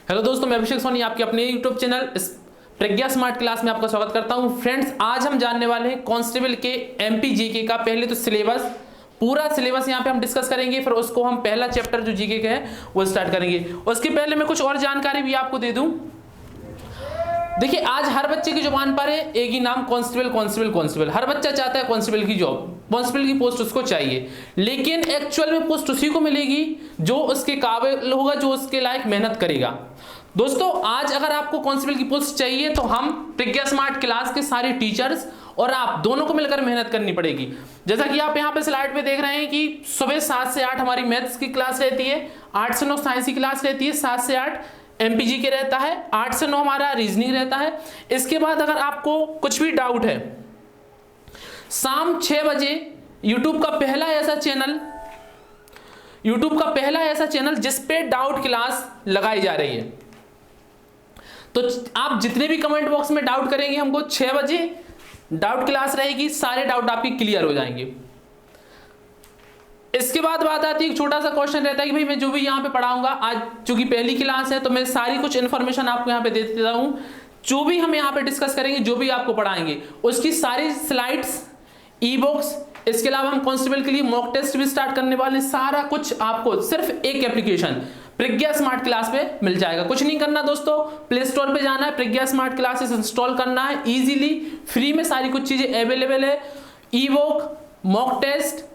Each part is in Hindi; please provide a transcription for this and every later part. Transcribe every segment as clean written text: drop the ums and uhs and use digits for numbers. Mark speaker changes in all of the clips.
Speaker 1: हेलो दोस्तों, मैं अभिषेक सोनी आपके अपने यूट्यूब चैनल प्रज्ञा स्मार्ट क्लास में आपका स्वागत करता हूं। फ्रेंड्स, आज हम जानने वाले हैं कांस्टेबल के एमपी जीके का पहले तो सिलेबस, पूरा सिलेबस यहां पे हम डिस्कस करेंगे। फिर उसको हम पहला चैप्टर जो जीके का है वो स्टार्ट करेंगे। उसके पहले मैं कुछ और जानकारी भी आपको दे दूं। देखिए, आज हर बच्चे की जुबान पर है एक ही नाम, कांस्टेबल कांस्टेबल कांस्टेबल। हर बच्चा चाहता है कांस्टेबल की जॉब, कांस्टेबल की पोस्ट उसको चाहिए, लेकिन एक्चुअल में पोस्ट उसी को मिलेगी जो उसके काबिल होगा, जो उसके लायक मेहनत करेगा। दोस्तों, आज अगर आपको कांस्टेबल की पोस्ट चाहिए तो हम प्रज्ञा स्मार्ट क्लास के सारे टीचर्स और आप दोनों को मिलकर मेहनत करनी पड़ेगी। जैसा कि आप यहाँ पे स्लाइड पे देख रहे हैं कि सुबह 7 से 8 हमारी मैथ्स की क्लास रहती है, 8 से 9 साइंस की क्लास रहती है, 7 से 8 एमपीजी के रहता है, 8 से 9 हमारा रीजनिंग रहता है। इसके बाद अगर आपको कुछ भी डाउट है, शाम 6 बजे यूट्यूब का पहला ऐसा चैनल जिस पे डाउट क्लास लगाई जा रही है, तो आप जितने भी कमेंट बॉक्स में डाउट करेंगे, हमको 6 बजे डाउट क्लास रहेगी, सारे डाउट आपके क्लियर हो जाएंगे। इसके बाद बात आती है, एक छोटा सा क्वेश्चन रहता है कि भाई मैं जो भी यहाँ पे पढ़ाऊंगा, आज चूंकि पहली क्लास है तो मैं सारी कुछ इन्फॉर्मेशन आपको यहाँ पे दे देता हूँ। जो भी हम यहाँ पे डिस्कस करेंगे, जो भी आपको पढ़ाएंगे, उसकी सारी स्लाइड्स, ई बुक्स, इसके अलावा हम कांस्टेबल के लिए मॉक टेस्ट भी स्टार्ट करने वाले, सारा कुछ आपको सिर्फ एक एप्लीकेशन प्रज्ञा स्मार्ट क्लास पे मिल जाएगा। कुछ नहीं करना दोस्तों, प्ले स्टोर पे जाना है, प्रज्ञा स्मार्ट क्लासेस इंस्टॉल करना है, इजीली फ्री में सारी कुछ चीजें अवेलेबल है। E book, mock test,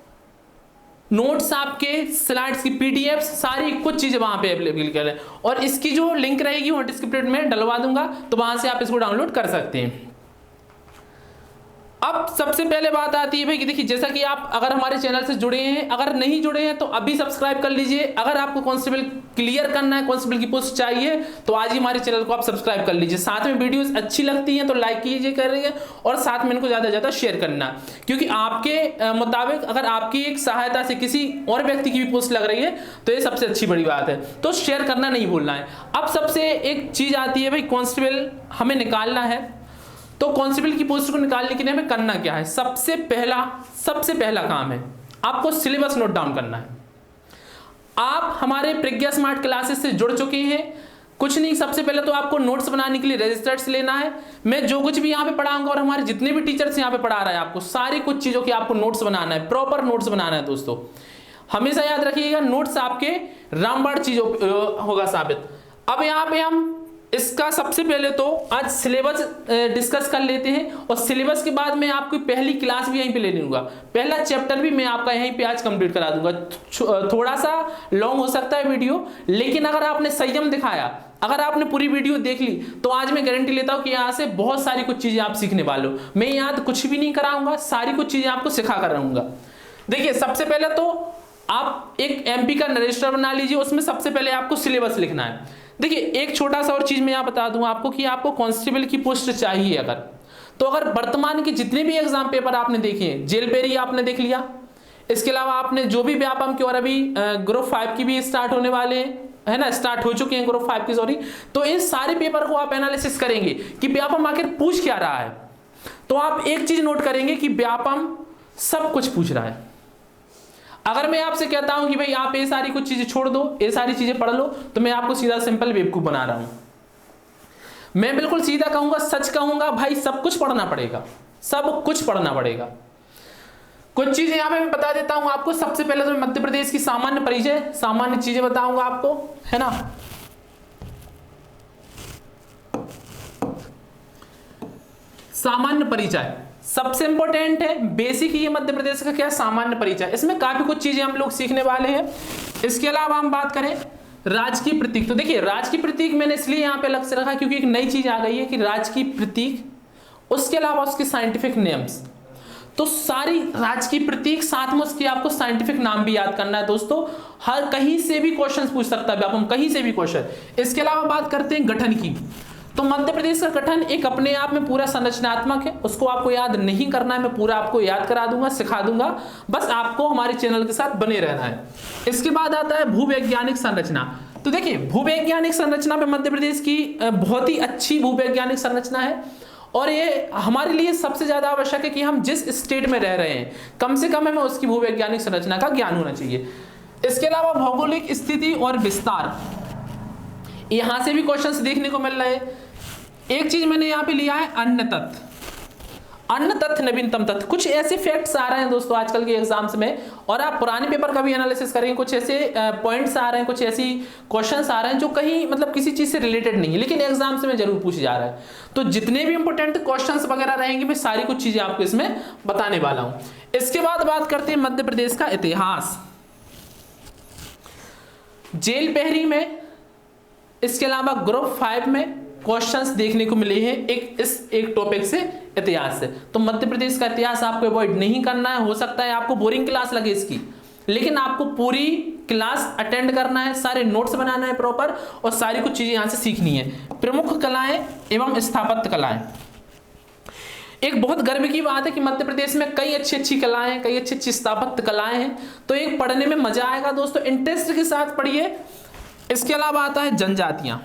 Speaker 1: notes, आपके स्लाइड्स की पीडीएफ, सारी कुछ चीजें वहां पे अवेलेबल है। और इसकी जो लिंक रहेगी वो डिस्क्रिप्शन में डलवा दूंगा, तो वहां से आप इसको डाउनलोड कर सकते हैं। अब सबसे पहले बात आती है भाई कि देखिए, जैसा कि आप अगर हमारे चैनल से जुड़े हैं, अगर नहीं जुड़े हैं तो अभी सब्सक्राइब कर लीजिए। अगर आपको कांस्टेबल क्लियर करना है, कांस्टेबल की पोस्ट चाहिए, तो आज ही हमारे चैनल को आप सब्सक्राइब कर लीजिए। साथ में वीडियोस अच्छी लगती हैं तो लाइक कीजिए करिए, और साथ में इनको ज्यादा से ज्यादा शेयर करना, क्योंकि आपके मुताबिक अगर आपकी एक सहायता से किसी और व्यक्ति की भी पोस्ट लग रही है तो ये सबसे अच्छी बड़ी बात है, तो शेयर करना नहीं भूलना है। अब सबसे एक चीज आती है भाई, कांस्टेबल हमें निकालना है, तो कांस्टेबल की पोस्ट को निकालने के लिए हमें करना क्या है? सबसे पहला काम है आपको सिलेबस नोट डाउन करना है। आप हमारे प्रज्ञा स्मार्ट क्लासेस से जुड़ चुके हैं, कुछ नहीं, सबसे पहले तो आपको नोट्स बनाने के लिए रजिस्टर्स लेना है। मैं जो कुछ भी यहाँ पे पढ़ाऊंगा और हमारे जितने भी टीचर्स यहाँ पे पढ़ा रहे हैं, आपको सारी कुछ चीजों की आपको नोट्स बनाना है, प्रॉपर नोट्स बनाना है। दोस्तों, हमेशा याद रखिएगा, नोट्स आपके रामबाण चीजों होगा साबित। अब यहाँ पे हम इसका सबसे पहले तो आज सिलेबस डिस्कस कर लेते हैं, और सिलेबस के बाद मैं आपकी पहली क्लास भी यहीं पे ले लूंगा, पहला चैप्टर भी मैं आपका यहीं पे आज कंप्लीट करा दूंगा। थोड़ा सा लॉन्ग हो सकता है वीडियो, लेकिन अगर आपने संयम दिखाया, अगर आपने पूरी वीडियो देख ली, तो आज मैं गारंटी लेता हूं कि यहाँ से बहुत सारी कुछ चीजें आप सीखने वाले हो। मैं यहाँ कुछ भी नहीं कराऊंगा, सारी कुछ चीजें आपको सिखा कर रहूंगा। देखिए, सबसे पहले तो आप एक एमपी का रजिस्टर बना लीजिए, उसमें सबसे पहले आपको सिलेबस लिखना है। देखिए, एक छोटा सा और चीज मैं यहाँ बता दूं आपको कि आपको कांस्टेबल की पोस्ट चाहिए अगर, तो अगर वर्तमान के जितने भी एग्जाम पेपर आपने देखे हैं, जेलपेरी आपने देख लिया, इसके अलावा आपने जो भी व्यापम की, और अभी ग्रुप 5 की भी स्टार्ट होने वाले हैं, है ना, स्टार्ट हो चुके हैं ग्रुप 5 की, सॉरी, तो इन सारे पेपर को आप एनालिसिस करेंगे कि व्यापम आखिर पूछ क्या रहा है। तो आप एक चीज नोट करेंगे कि व्यापम सब कुछ पूछ रहा है। अगर मैं आपसे कहता हूं कि भाई आप ये सारी कुछ चीजें छोड़ दो, ये सारी चीजें पढ़ लो, तो मैं आपको सीधा सिंपल बेवकूफ बना रहा हूं। मैं बिल्कुल सीधा कहूंगा, सच कहूंगा, भाई सब कुछ पढ़ना पड़ेगा, सब कुछ पढ़ना पड़ेगा। कुछ चीजें यहां पे मैं बता देता हूं आपको। सबसे पहले तो मध्य प्रदेश की सामान्य परिचय, सामान्य चीजें बताऊंगा आपको, है ना। सामान्य परिचय सबसे इंपॉर्टेंट है, बेसिक ही है मध्य प्रदेश का क्या, सामान्य परिचय। इसमें काफी कुछ चीजें हम लोग सीखने वाले हैं। इसके अलावा हम बात करें राजकीय प्रतीक, तो देखिए, राजकीय प्रतीक मैंने इसलिए यहाँ पे अलग से रखा क्योंकि एक नई चीज आ गई है कि राजकीय प्रतीक, उसके अलावा उसके साइंटिफिक नेम्स, तो सारी राजकीय प्रतीक, साथ में उसके आपको साइंटिफिक नाम भी याद करना है। दोस्तों, हर कहीं से भी क्वेश्चन पूछ सकता है हम, कहीं से भी क्वेश्चन। इसके अलावा बात करते हैं गठन की, तो मध्य प्रदेश का गठन एक अपने आप में पूरा संरचनात्मक है, उसको आपको याद नहीं करना है, मैं पूरा आपको याद करा दूंगा, सिखा दूंगा, बस आपको हमारे चैनल के साथ बने रहना है। इसके बाद आता है भूवैज्ञानिक संरचना। तो देखिए, भूवैज्ञानिक संरचना पे मध्य प्रदेश की बहुत ही अच्छी भूवैज्ञानिक संरचना है, और ये हमारे लिए सबसे ज्यादा आवश्यक है कि हम जिस स्टेट में रह रहे हैं, कम से कम हमें उसकी भूवैज्ञानिक संरचना का ज्ञान होना चाहिए। इसके अलावा भौगोलिक स्थिति और विस्तार, यहां से भी क्वेश्चंस देखने को मिल रहे हैं। एक चीज मैंने यहाँ पे लिया है अन्य तथ्य, अन्य तथ्य नवीनतम तथ्य। कुछ ऐसे फैक्ट्स आ रहे हैं दोस्तों आजकल के एग्जाम्स में, और आप पुराने पेपर का भी एनालिसिस करेंगे, कुछ ऐसे पॉइंट्स आ रहे हैं, कुछ ऐसी क्वेश्चंस आ रहे हैं जो कहीं मतलब किसी चीज से रिलेटेड नहीं है, लेकिन एग्जाम्स में जरूर पूछे जा रहा है। तो जितने भी इंपॉर्टेंट क्वेश्चंस वगैरह रहेंगे मैं सारी कुछ चीजें आपको इसमें बताने वाला हूं। इसके बाद बात करते हैं मध्य प्रदेश का इतिहास, जेल पहरी में, इसके अलावा ग्रुप 5 में क्वेश्चंस देखने को मिले हैं एक टॉपिक से, इतिहास से। तो मध्य प्रदेश का इतिहास आपको अवॉइड नहीं करना है। हो सकता है आपको बोरिंग क्लास लगे इसकी, लेकिन आपको पूरी क्लास अटेंड करना है, सारे नोट्स बनाना है प्रॉपर, और सारी कुछ चीजें यहां से सीखनी है। प्रमुख कलाएं एवं स्थापत्य कलाएं, एक बहुत गर्व की बात है कि मध्य प्रदेश में कई अच्छी अच्छी कलाएं, कई अच्छी अच्छी स्थापत्य कलाएं हैं। तो एक पढ़ने में मजा आएगा दोस्तों, इंटरेस्ट के साथ पढ़िए। इसके अलावा आता है जनजातियां।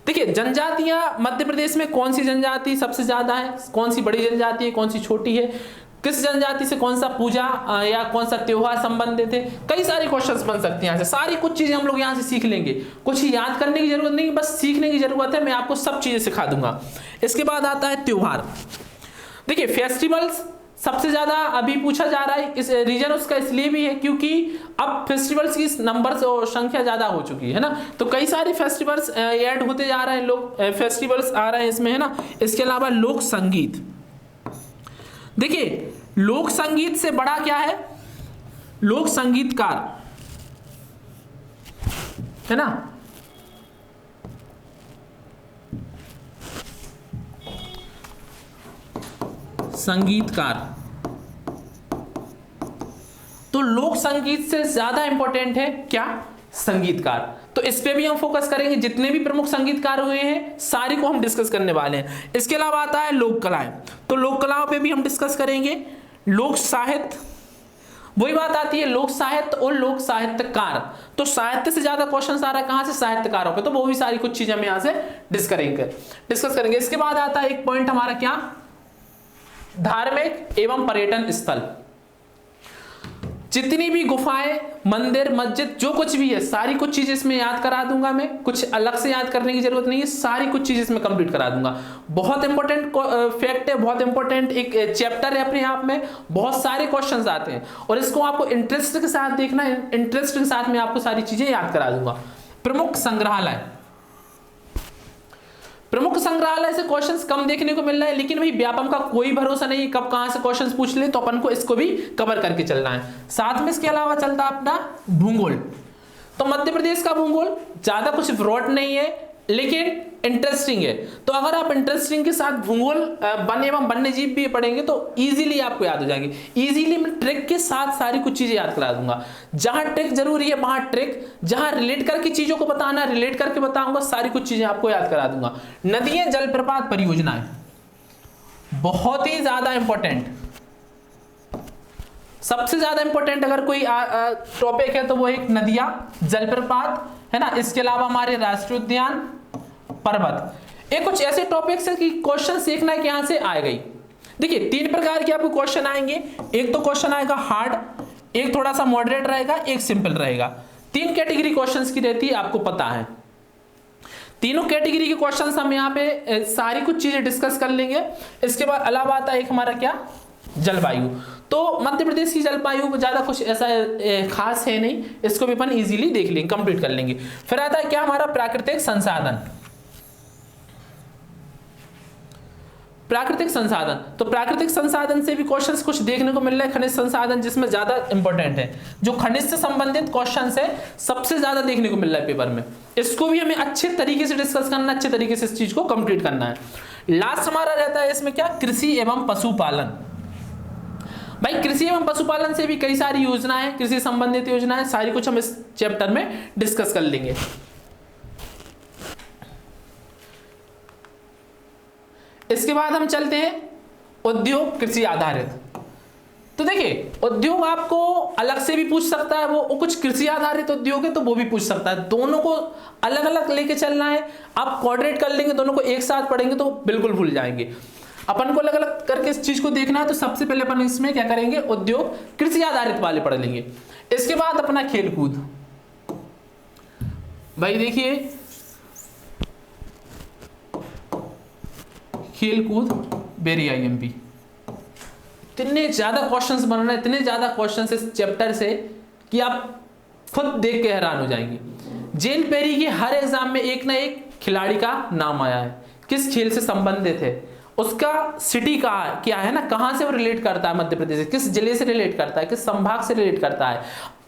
Speaker 1: देखिए जनजातियां मध्य प्रदेश में कौन सी जनजाति सबसे ज्यादा है, कौन सी बड़ी जनजाति है, कौन सी छोटी है, किस जनजाति से कौन सा पूजा या कौन सा त्योहार संबंधित है, कई सारे क्वेश्चंस बन सकते हैं यहाँ से। सारी कुछ चीजें हम लोग यहाँ से सीख लेंगे, कुछ याद करने की जरूरत नहीं, बस सीखने की जरूरत है। मैं आपको सब चीजें सिखा दूंगा। इसके बाद आता है त्योहार। देखिए फेस्टिवल्स सबसे ज्यादा अभी पूछा जा रहा है, इस रीजन उसका इसलिए भी है क्योंकि अब फेस्टिवल्स की नंबर और संख्या ज्यादा हो चुकी है ना, तो कई सारे फेस्टिवल्स ऐड होते जा रहे हैं, लोग फेस्टिवल्स आ रहे हैं इसमें, है ना। इसके अलावा लोक संगीत। देखिए लोक संगीत से बड़ा क्या है, लोक संगीतकार, है ना। संगीतकार, तो लोक संगीत से ज्यादा इंपॉर्टेंट है क्या, संगीतकार। तो इस पे भी हम फोकस करेंगे, जितने भी प्रमुख संगीतकार हुए हैं सारी को हम डिस्कस करने वाले हैं। इसके अलावा आता है लोक कलाएं, तो लोक कलाओं पे भी हम डिस्कस करेंगे। लोक साहित्य, वही बात आती है लोक साहित्य और लोक साहित्यकार। तो साहित्य से ज्यादा क्वेश्चन आ रहा है कहां से, साहित्यकारों पे, तो वो भी सारी कुछ चीजें हम यहां से डिस्कस करेंगे। इसके बाद आता है एक पॉइंट हमारा क्या, धार्मिक एवं पर्यटन स्थल। जितनी भी गुफाएं, मंदिर, मस्जिद, जो कुछ भी है सारी कुछ चीजें इसमें याद करा दूंगा मैं, कुछ अलग से याद करने की जरूरत नहीं है, सारी कुछ चीजें इसमें कंप्लीट करा दूंगा। बहुत इंपॉर्टेंट फैक्ट है, बहुत इंपॉर्टेंट एक चैप्टर है अपने आप में, बहुत सारे क्वेश्चंस आते हैं और इसको आपको इंटरेस्ट के साथ देखना है, इंटरेस्ट के साथ मैं आपको सारी चीजें याद करा दूंगा। प्रमुख संग्रहालय, प्रमुख संग्रहालय से क्वेश्चंस कम देखने को मिल रहा है, लेकिन भाई व्यापम का कोई भरोसा नहीं कब कहां से क्वेश्चंस पूछ ले, तो अपन को इसको भी कवर करके चलना है। साथ में इसके अलावा चलता है अपना भूगोल। तो मध्य प्रदेश का भूगोल ज्यादा कुछ ब्रॉड नहीं है लेकिन इंटरेस्टिंग है। तो अगर आप इंटरेस्टिंग के साथ भूगोल वन एवं वन्यजीव भी पढ़ेंगे तो इजीली आपको याद हो जाएंगे। इजीली मैं ट्रिक के साथ सारी कुछ चीजें याद करा दूंगा। जहां ट्रिक जरूरी है वहां ट्रिक, जहां रिलेट करके चीजों को बताना है रिलेट करके बताऊंगा, सारी कुछ चीजें आपको याद करा दूंगा। नदियां, जलप्रपात, परियोजनाएं बहुत ही ज्यादा इंपॉर्टेंट, सबसे ज्यादा इंपॉर्टेंट अगर कोई टॉपिक है तो वो एक नदियां, जलप्रपात, है ना। इसके अलावा हमारे राष्ट्रीय उद्यान, पर्वत। एक कुछ ऐसे टॉपिक्स है कि क्वेश्चन सीखना है कि यहां से आएगा ही। देखिए 3 प्रकार के आपको क्वेश्चन आएंगे, एक तो क्वेश्चन आएगा हार्ड, एक थोड़ा सा मॉडरेट रहेगा, एक सिंपल रहेगा। 3 कैटेगरी क्वेश्चंस की रहती है, आपको पता है। तीनों कैटेगरी के क्वेश्चंस हम यहाँ पे सारी कुछ चीजें डिस्कस कर लेंगे। इसके बाद अलावा आता है एक हमारा क्या, जलवायु। तो मध्य प्रदेश की जलवायु ज्यादा कुछ ऐसा खास है नहीं, इसको भी अपन इजीली देख लेंगे, कंप्लीट कर लेंगे। फिर आता है क्या हमारा प्राकृतिक संसाधन। प्राकृतिक संसाधन, तो प्राकृतिक संसाधन से भी क्वेश्चंस कुछ देखने को मिल रहा है। खनिज संसाधन जिसमें ज्यादा इंपॉर्टेंट है, जो खनिज से संबंधित क्वेश्चंस है सबसे ज्यादा देखने को मिल रहा है पेपर में। इसको भी हमें अच्छे तरीके से डिस्कस करना, अच्छे तरीके से इस चीज को कंप्लीट करना है। लास्ट हमारा रहता है इसमें क्या, कृषि एवं पशुपालन। भाई कृषि एवं पशुपालन से भी कई सारी योजनाएं, कृषि संबंधित योजनाएं, सारी कुछ हम इस चैप्टर में डिस्कस कर लेंगे। इसके बाद हम चलते हैं उद्योग कृषि आधारित। तो देखिए उद्योग आपको अलग से भी पूछ सकता है, वो कुछ कृषि आधारित उद्योग है तो वो भी पूछ सकता है। दोनों को अलग अलग लेके चलना है। आप कोऑर्डिनेट कर लेंगे, दोनों को एक साथ पढ़ेंगे तो बिल्कुल भूल जाएंगे। अपन को अलग अलग करके इस चीज को देखना है, तो सबसे पहले अपन इसमें क्या करेंगे, उद्योग कृषि आधारित वाले पढ़ लेंगे। इसके बाद अपना खेलकूद। भाई देखिए खेल कूद बेरी IMP। इतने ज्यादा क्वेश्चंस बन रहे हैं, इतने ज्यादा क्वेश्चंस इस चैप्टर से कि आप खुद देख के हैरान हो जाएंगे। जेल पेरी के हर एग्जाम में एक ना एक खिलाड़ी का नाम आया है, किस खेल से संबंधित है, उसका सिटी कहाँ क्या है ना, कहाँ से वो रिलेट करता है मध्य प्रदेश से, किस जिले से रिलेट करता है, किस संभाग से रिलेट करता है।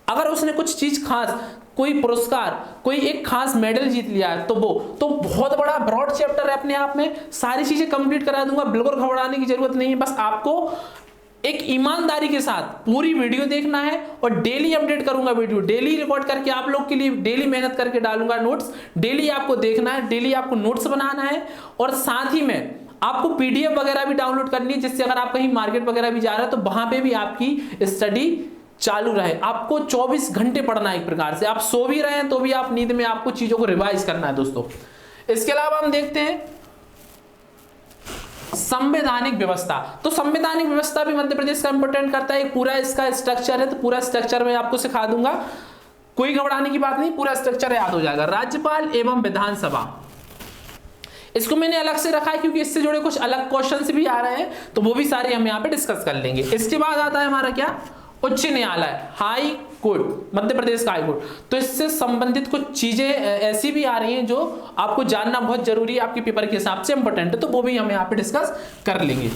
Speaker 1: अगर उसने कुछ चीज खास, कोई पुरस्कार, कोई एक खास मेडल जीत लिया है, तो वो तो बहुत बड़ा ब्रॉड चैप्टर है अपने आप में। सारी चीजें कंप्लीट करा दूंगा, बिल्कुल घबराने की जरूरत नहीं है। बस आपको एक ईमानदारी के साथ पूरी वीडियो देखना है और डेली अपडेट करूंगा वीडियो, डेली रिकॉर्ड करके आप लोग के लिए डेली मेहनत करके डालूंगा नोट्स। डेली आपको देखना है, डेली आपको नोट्स बनाना है और साथ ही में आपको PDF वगैरह भी डाउनलोड करनी है, जिससे अगर आप कहीं मार्केट वगैरह भी जा रहे हैं तो वहां पे भी आपकी स्टडी चालू रहे। आपको 24 घंटे पढ़ना है एक प्रकार से, आप सो भी रहे हैं तो भी आप नींद में आपको चीजों को रिवाइज करना है दोस्तों। इसके अलावा हम देखते हैं संवैधानिक व्यवस्था। तो संवैधानिक व्यवस्था भी मध्य प्रदेश का इंपोर्टेंट करता है। पूरा इसका स्ट्रक्चर है, तो पूरा स्ट्रक्चर मैं आपको सिखा दूंगा, कोई घबराने की बात नहीं, पूरा स्ट्रक्चर याद हो जाएगा। राज्यपाल एवं विधानसभा, इसको मैंने अलग से रखा है क्योंकि इससे जुड़े कुछ अलग क्वेश्चंस भी आ रहे हैं, तो वो भी सारे हम यहाँ पे डिस्कस कर लेंगे। इसके बाद आता है हमारा क्या, उच्च न्यायालय, हाई कोर्ट, मध्य प्रदेश का हाई कोर्ट। तो इससे संबंधित कुछ चीजें ऐसी भी आ रही हैं जो आपको जानना बहुत जरूरी है, आपके पेपर के हिसाब से इंपॉर्टेंट है, तो वो भी हम यहाँ पे डिस्कस कर लेंगे।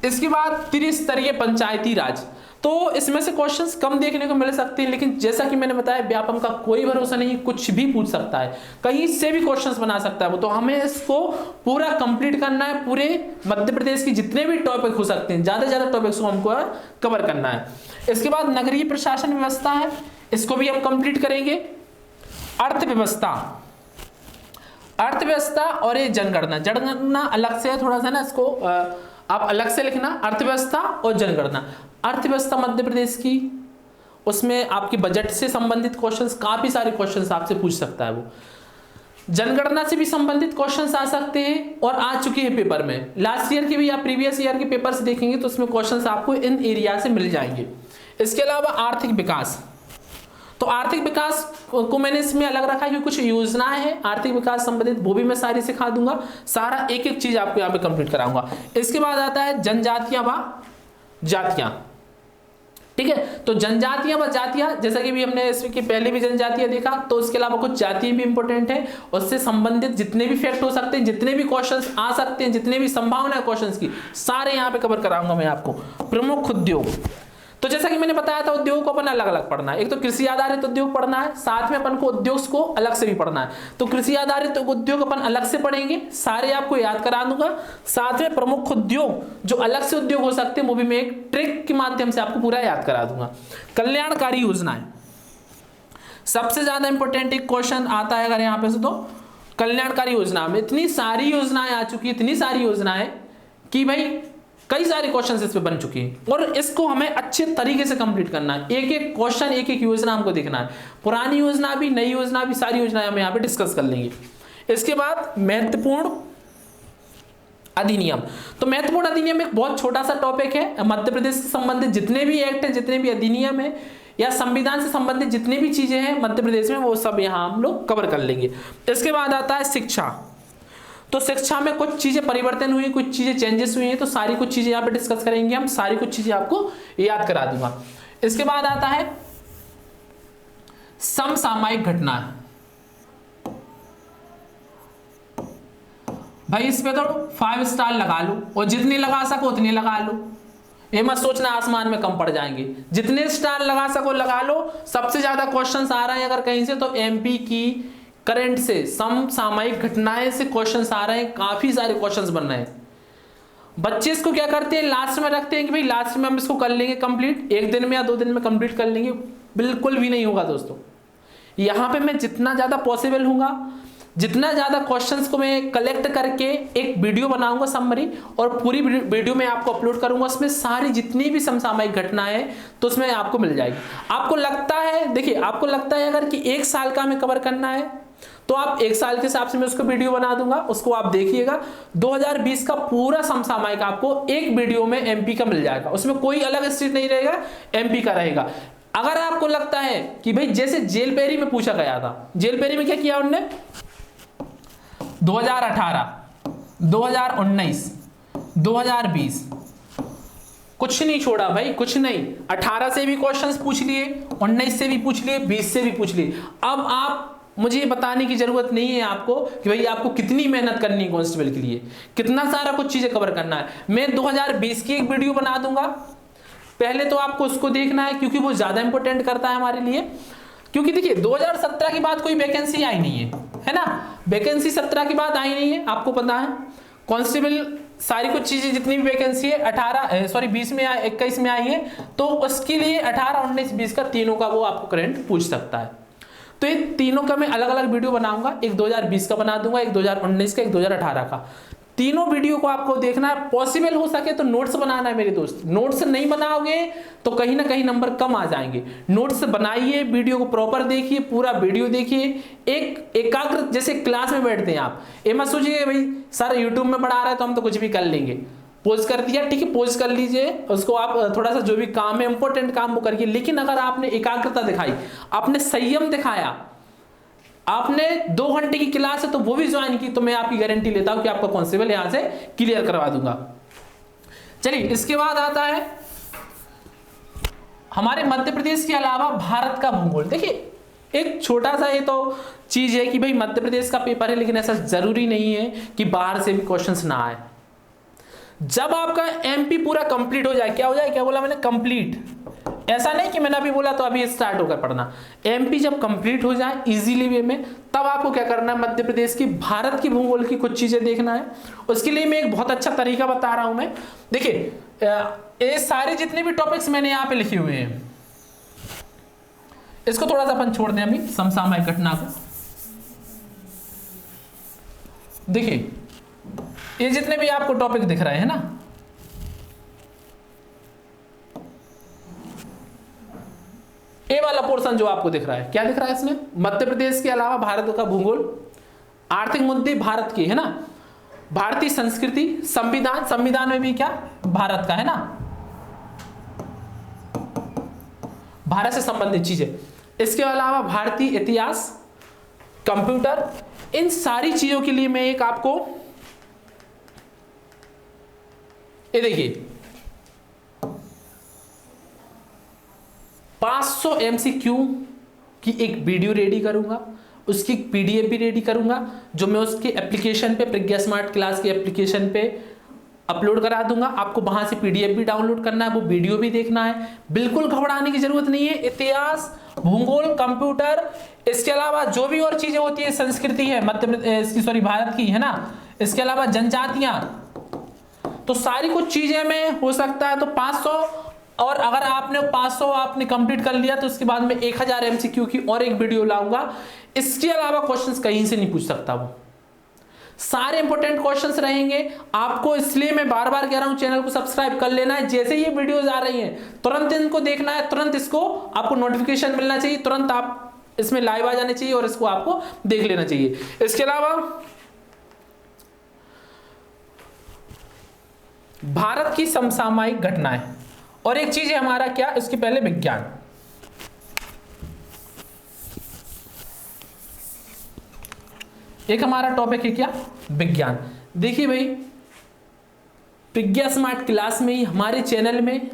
Speaker 1: इसके बाद त्रिस्तरीय पंचायती राज, तो इसमें से क्वेश्चंस कम देखने को मिल सकते हैं, लेकिन जैसा कि मैंने बताया व्यापम का कोई भरोसा नहीं, कुछ भी पूछ सकता है, कहीं से भी क्वेश्चंस बना सकता है वो। तो हमें इसको पूरा कंप्लीट करना है, पूरे मध्य प्रदेश की जितने भी टॉपिक हो सकते हैं, ज्यादा से ज्यादा टॉपिक्स को हमको कवर करना है। इसके बाद नगरीय प्रशासन व्यवस्था है, इसको भी हम कंप्लीट करेंगे। अर्थव्यवस्था, अर्थव्यवस्था और ये जनगणना, जनगणना अलग से है थोड़ा सा ना, इसको आप अलग से लिखना, अर्थव्यवस्था और जनगणना। अर्थव्यवस्था मध्य प्रदेश की, उसमें आपकी बजट से संबंधित क्वेश्चंस, काफी सारे क्वेश्चंस आपसे पूछ सकता है वो। जनगणना से भी संबंधित क्वेश्चंस आ सकते हैं और आ चुके हैं पेपर में, लास्ट ईयर के भी, आप प्रीवियस ईयर के पेपर से देखेंगे तो उसमें क्वेश्चंस आपको इन एरिया से मिल जाएंगे। इसके अलावा आर्थिक विकास, तो आर्थिक विकास को मैंने इसमें अलग रखा है क्योंकि कुछ योजनाएं हैं आर्थिक विकास संबंधित, वो भी मैं सारी सिखा दूंगा, सारा एक एक चीज आपको यहाँ पे कंप्लीट कराऊंगा। इसके बाद आता है जनजातियां व जातियां, ठीक है। तो जनजातियां व जातियां, जैसा कि भी हमने इसके पहले भी जनजातियां देखा, तो उसके अलावा कुछ जातियां भी इंपॉर्टेंट है, उससे संबंधित जितने भी फैक्ट हो सकते हैं, जितने भी क्वेश्चंस आ सकते हैं, जितने भी संभावना है क्वेश्चंस की, सारे यहाँ पे कवर कराऊंगा मैं आपको। प्रमुख उद्योग, तो जैसा कि मैंने बताया था उद्योग को अपन अलग अलग पढ़ना है, एक तो कृषि आधारित उद्योग पढ़ना है, साथ में अपन को उद्योग को अलग से भी पढ़ना है। तो कृषि आधारित उद्योग अपन अलग से पढ़ेंगे, सारे आपको याद करा दूंगा। साथ में प्रमुख उद्योग जो अलग से उद्योग हो सकते हैं वो भी मैं एक ट्रिक के माध्यम से आपको पूरा याद करा दूंगा। कल्याणकारी योजनाएं, सबसे ज्यादा इंपॉर्टेंट एक क्वेश्चन आता है अगर यहाँ पे से, तो कल्याणकारी योजना में इतनी सारी योजनाएं आ चुकी है, इतनी सारी योजनाएं कि भाई कई सारे क्वेश्चन इस पे बन चुके हैं और इसको हमें अच्छे तरीके से कंप्लीट करना है। एक एक क्वेश्चन, एक एक योजना हमको देखना है, पुरानी योजना भी, नई योजना भी, सारी योजनाएं हम यहाँ पे डिस्कस कर लेंगे। इसके बाद महत्वपूर्ण अधिनियम, तो महत्वपूर्ण अधिनियम एक बहुत छोटा सा टॉपिक है। मध्य प्रदेश से संबंधित जितने भी एक्ट है, जितने भी अधिनियम है या संविधान से संबंधित जितने भी चीजें हैं मध्य प्रदेश में, वो सब यहाँ हम लोग कवर कर लेंगे। इसके बाद आता है शिक्षा, तो शिक्षा में कुछ चीजें परिवर्तन हुई, कुछ चीजें चेंजेस हुई हैं, तो सारी कुछ चीजें यहाँ पे डिस्कस करेंगे हम, सारी कुछ चीजें आपको याद करा दूंगा। इसके बाद आता है समसामयिक घटना, भाई इस पे तो 5 स्टार लगा लो और जितने लगा सको उतने लगा लो, ये मत सोचना आसमान में कम पड़ जाएंगे, जितने स्टार लगा सको लगा लो। सबसे ज्यादा क्वेश्चंस आ रहे हैं अगर कहीं से तो MP की करंट से, समसामयिक घटनाएं से क्वेश्चंस आ रहे हैं, काफी सारे क्वेश्चंस बन रहे हैं। बच्चे इसको क्या करते हैं, लास्ट में रखते हैं कि भाई लास्ट में हम इसको कर लेंगे कंप्लीट, 1 दिन में या 2 दिन में कंप्लीट कर लेंगे, बिल्कुल भी नहीं होगा दोस्तों। यहाँ पे मैं जितना ज्यादा पॉसिबल होगा, जितना ज्यादा क्वेश्चंस को मैं कलेक्ट करके एक वीडियो बनाऊंगा समरी, और पूरी वीडियो में आपको अपलोड करूंगा, उसमें सारी जितनी भी समसामयिक घटनाएं हैं तो उसमें आपको मिल जाएगी। आपको लगता है, देखिए आपको लगता है अगर कि 1 साल का हमें कवर करना है तो आप 1 साल के हिसाब से मैं उसको वीडियो बना दूंगा, उसको आप देखिएगा। 2020 का पूरा समसामयिक आपको एक वीडियो में MP का मिल जाएगा, उसमें कोई अलग स्टेट नहीं रहेगा, MP का रहेगा। अगर आपको लगता है कि भाई जैसे जेल पेरी में पूछा गया था, जेल पेरी में क्या किया उन्होंने, 2018 2019, 2020 कुछ नहीं छोड़ा भाई, कुछ नहीं। 18 से भी क्वेश्चंस पूछ लिए, 19 से भी पूछ लिए, 20 से भी पूछ लिए। अब आप मुझे बताने की जरूरत नहीं है आपको कि भाई आपको कितनी मेहनत करनी है कांस्टेबल के लिए, कितना सारा कुछ चीजें कवर करना है। मैं 2020 की एक वीडियो बना दूंगा, पहले तो आपको उसको देखना है क्योंकि वो ज्यादा इंपॉर्टेंट करता है हमारे लिए। क्योंकि देखिए 2017 के बाद कोई वैकेंसी आई नहीं है ना, वैकेंसी 17 के बाद आई नहीं है, आपको पता है। कांस्टेबल सारी कुछ चीजें जितनी भी वैकेंसी है 20 में 21 में आई है, तो उसके लिए 18, 19, 20 का तीनों का वो आपको करंट पूछ सकता है। तो ये तीनों का मैं अलग अलग वीडियो बनाऊंगा, एक 2020 का बना दूंगा, एक 2019 का, एक 2018 का। तीनों वीडियो को आपको देखना है, पॉसिबल हो सके तो नोट्स बनाना है मेरे दोस्त। नोट्स नहीं बनाओगे तो कहीं ना कहीं नंबर कम आ जाएंगे। नोट्स बनाइए, वीडियो को प्रॉपर देखिए, पूरा वीडियो देखिए, एक एकाग्र जैसे क्लास में बैठते हैं आप। ये मत सोचिए भाई सर यूट्यूब में पढ़ा रहा है तो हम तो कुछ भी कर लेंगे। पोज कर दिया, ठीक है, पोज कर लीजिए, उसको आप थोड़ा सा जो भी काम है इंपॉर्टेंट काम वो करिए। लेकिन अगर आपने एकाग्रता दिखाई, आपने संयम दिखाया, आपने 2 घंटे की क्लास है तो वो भी ज्वाइन की, तो मैं आपकी गारंटी लेता हूं कि आपका कांस्टेबल यहां से क्लियर करवा दूंगा। चलिए इसके बाद आता है हमारे मध्य प्रदेश के अलावा भारत का भूगोल। देखिए एक छोटा सा ये तो चीज है कि भाई मध्य प्रदेश का पेपर है, लेकिन ऐसा जरूरी नहीं है कि बाहर से भी क्वेश्चंस ना आए। जब आपका एमपी पूरा कंप्लीट हो जाए, क्या हो जाए, क्या बोला मैंने, कंप्लीट, ऐसा नहीं कि मैंने अभी बोला तो अभी स्टार्ट होकर पढ़ना। एमपी जब कंप्लीट हो जाए इजीली वे में, तब आपको क्या करना है, मध्य प्रदेश की, भारत की भूगोल की कुछ चीजें देखना है। उसके लिए मैं एक बहुत अच्छा तरीका बता रहा हूं मैं। देखिए ये सारे जितने भी टॉपिक्स मैंने यहाँ पे लिखे हुए हैं, इसको थोड़ा सा अपन छोड़ दें अभी, समसामयिक घटना को। देखिए ये जितने भी आपको टॉपिक दिख रहे हैं ना, ए वाला पोर्शन जो आपको दिख रहा है, क्या दिख रहा है इसमें, मध्य प्रदेश के अलावा भारत का भूगोल, आर्थिक मुद्दे भारत के, है ना, भारतीय संस्कृति, संविधान, संविधान में भी क्या भारत का है ना, भारत से संबंधित चीजें। इसके अलावा भारतीय इतिहास, कंप्यूटर, इन सारी चीजों के लिए मैं एक आपको, ये देखिए 500 MCQ की एक वीडियो रेडी करूंगा, उसकी पीडीएफ भी रेडी करूंगा, जो मैं उसके एप्लीकेशन पे, प्रज्ञा स्मार्ट क्लास के एप्लीकेशन पे अपलोड करा दूंगा। आपको वहां से पीडीएफ भी डाउनलोड करना है, वो वीडियो भी देखना है। बिल्कुल घबराने की जरूरत नहीं है। इतिहास, भूगोल, कंप्यूटर, इसके अलावा जो भी और चीजें होती है, संस्कृति है भारत की, है ना, इसके अलावा जनजातियां, तो सारी कुछ चीजें में हो सकता है तो 500, और अगर आपने 500 आपने कंप्लीट कर लिया तो उसके बाद में 1000 MCQ की और एक वीडियो लाऊंगा। इसके अलावा क्वेश्चंस कहीं से नहीं पूछ सकता, वो सारे इंपॉर्टेंट क्वेश्चंस रहेंगे आपको। इसलिए मैं बार बार कह रहा हूं चैनल को सब्सक्राइब कर लेना है। जैसे ये वीडियोस आ रही हैं तुरंत इनको देखना है, तुरंत इसको आपको नोटिफिकेशन मिलना चाहिए, तुरंत आप इसमें लाइव आ जाने चाहिए और इसको आपको देख लेना चाहिए। इसके अलावा भारत की समसामयिक घटनाएं, और एक चीज है हमारा क्या, इसके पहले विज्ञान। एक हमारा टॉपिक है क्या, विज्ञान। देखिए भाई प्रज्ञा स्मार्ट क्लास में ही हमारे चैनल में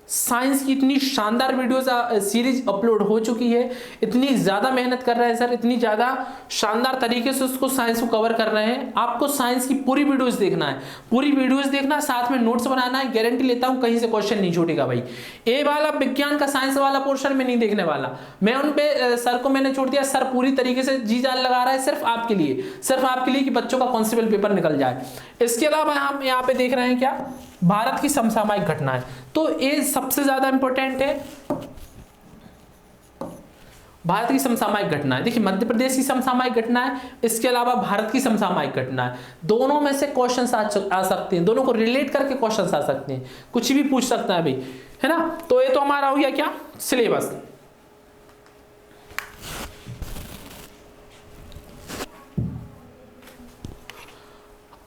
Speaker 1: साइंस की इतनी शानदार वीडियोस सीरीज अपलोड हो चुकी है, इतनी ज्यादा मेहनत कर रहे हैं सर, इतनी ज्यादा शानदार तरीके से उसको साइंस को कवर कर रहे हैं। आपको साइंस की पूरी वीडियोस देखना है, पूरी वीडियोस देखना, साथ में नोट्स बनाना है। गारंटी लेता हूं कहीं से क्वेश्चन नहीं छूटेगा भाई। ए वाला विज्ञान का साइंस वाला पोर्शन में नहीं देखने वाला मैं, उन पे सर को मैंने छोड़ दिया, सर पूरी तरीके से जी जान लगा रहा है सिर्फ आपके लिए कि बच्चों का कांस्टेबल पेपर निकल जाए। इसके अलावा हम यहाँ पे देख रहे हैं क्या, भारत की समसामयिक घटनाएं, तो ये सबसे ज्यादा इंपॉर्टेंट है। भारत की समसामयिक घटनाएं, देखिए मध्य प्रदेश की समसामयिक घटनाएं, इसके अलावा भारत की समसामयिक घटनाएं, दोनों में से क्वेश्चंस आ सकते हैं, दोनों को रिलेट करके क्वेश्चंस आ सकते हैं, कुछ भी पूछ सकता है भाई, है ना। तो ये तो हमारा हो गया क्या, सिलेबस।